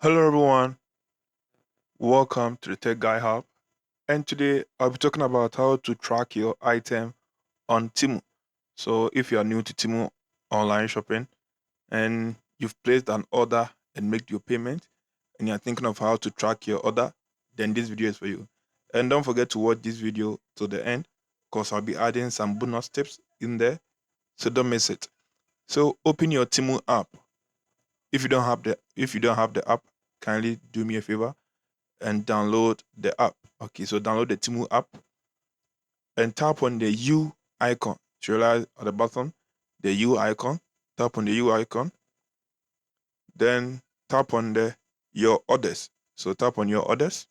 Hello everyone, welcome to the Tech Guy Hub. And today I'll be talking about how to track your item on Temu. So if you are new to Temu Online Shopping and you've placed an order and made your payment and you're thinking of how to track your order, then this video is for you. And don't forget to watch this video to the end because I'll be adding some bonus tips in there. So don't miss it. So open your Temu app. If you don't have the app, kindly do me a favor and download the app. Okay, so download the Timu app and tap on the U icon. So you realize at the bottom, the U icon. Tap on the U icon. Then tap on the your orders. So tap on your orders.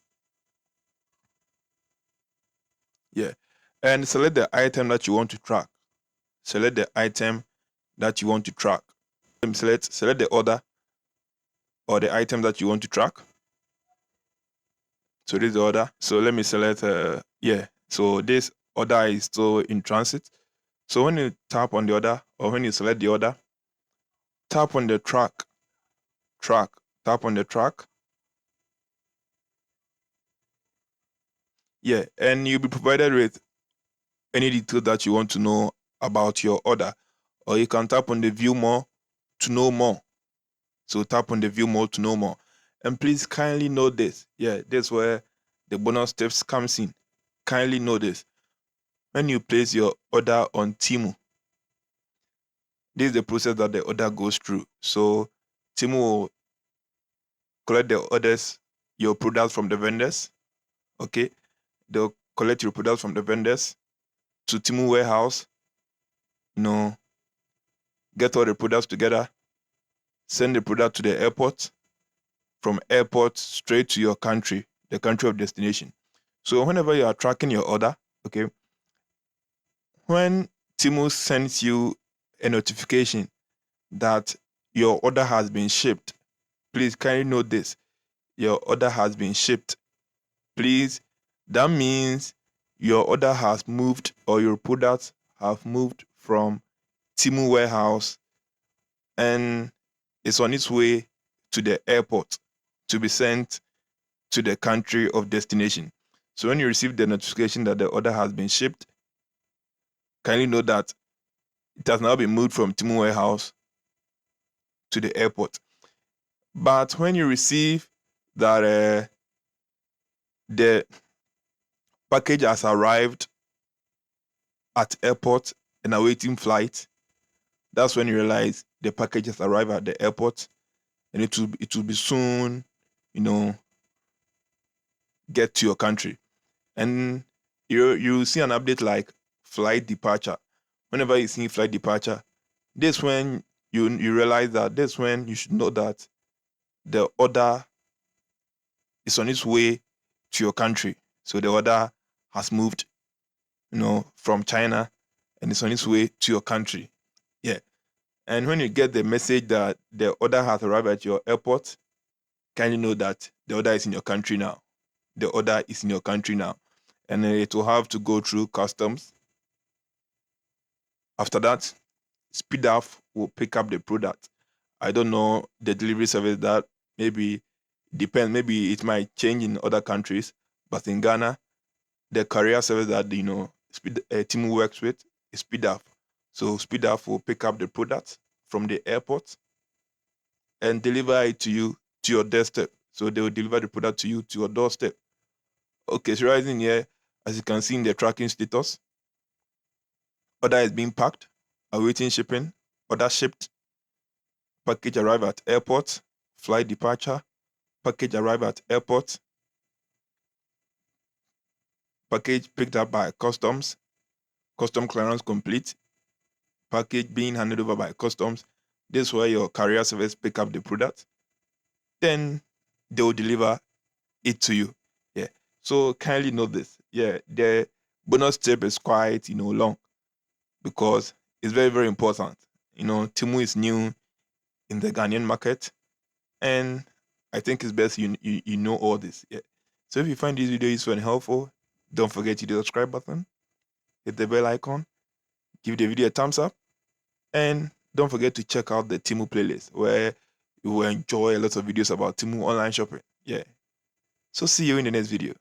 Yeah. And select the item that you want to track. Select the item that you want to track. Select the order or the item that you want to track. So this is the order. So let me select So this order is still in transit. So when you tap on the order or when you select the order, tap on the track, tap on the track. Yeah, and you'll be provided with any detail that you want to know about your order. Or you can tap on the view more to know more. So tap on the view more to know more. And please kindly note this. Yeah, this is where the bonus tips comes in. Kindly note this. When you place your order on Temu, this is the process that the order goes through. So Temu will collect the orders, your products from the vendors. Okay, they'll collect your products from the vendors to Temu warehouse. Get all the products together, send the product to the airport, from airport straight to your country, the country of destination. So whenever you are tracking your order, okay, when Temu sends you a notification that your order has been shipped, please kindly note this. Your order has been shipped. Please, that means your order has moved or your products have moved from Temu warehouse and it's on its way to the airport to be sent to the country of destination. So when you receive the notification that the order has been shipped, kindly know that it has now been moved from Temu warehouse to the airport. But when you receive that the package has arrived at airport and awaiting flight, that's when you realize the package has arrived at the airport and it will be soon, you know, get to your country. And you see an update like flight departure. Whenever you see flight departure, this when you realize that this when you should know that the order is on its way to your country. So the order has moved, from China and it's on its way to your country. Yeah. And when you get the message that the order has arrived at your airport, kindly know that the order is in your country now. The order is in your country now. And it will have to go through customs. After that, speed will pick up the product. I don't know the delivery service that maybe depends. Maybe it might change in other countries, but in Ghana, the carrier service that Timu works with is speed. So speed will pick up the product from the airport and deliver it to you to your doorstep. So they will deliver the product to you to your doorstep. Okay, so right in here, as you can see in the tracking status, order is being packed, awaiting shipping, order shipped, package arrive at airport, flight departure, package arrive at airport, package picked up by customs, custom clearance complete, package being handed over by customs. This is where your carrier service pick up the product. Then they will deliver it to you. Yeah. So kindly note this. Yeah, the bonus tip is quite, long because it's very, very important. Timu is new in the Ghanaian market, and I think it's best you know all this. Yeah. So if you find this video useful and helpful, don't forget to hit the subscribe button, hit the bell icon, give the video a thumbs up, and don't forget to check out the Timu playlist where you will enjoy a lot of videos about Temu Online Shopping. Yeah. So see you in the next video.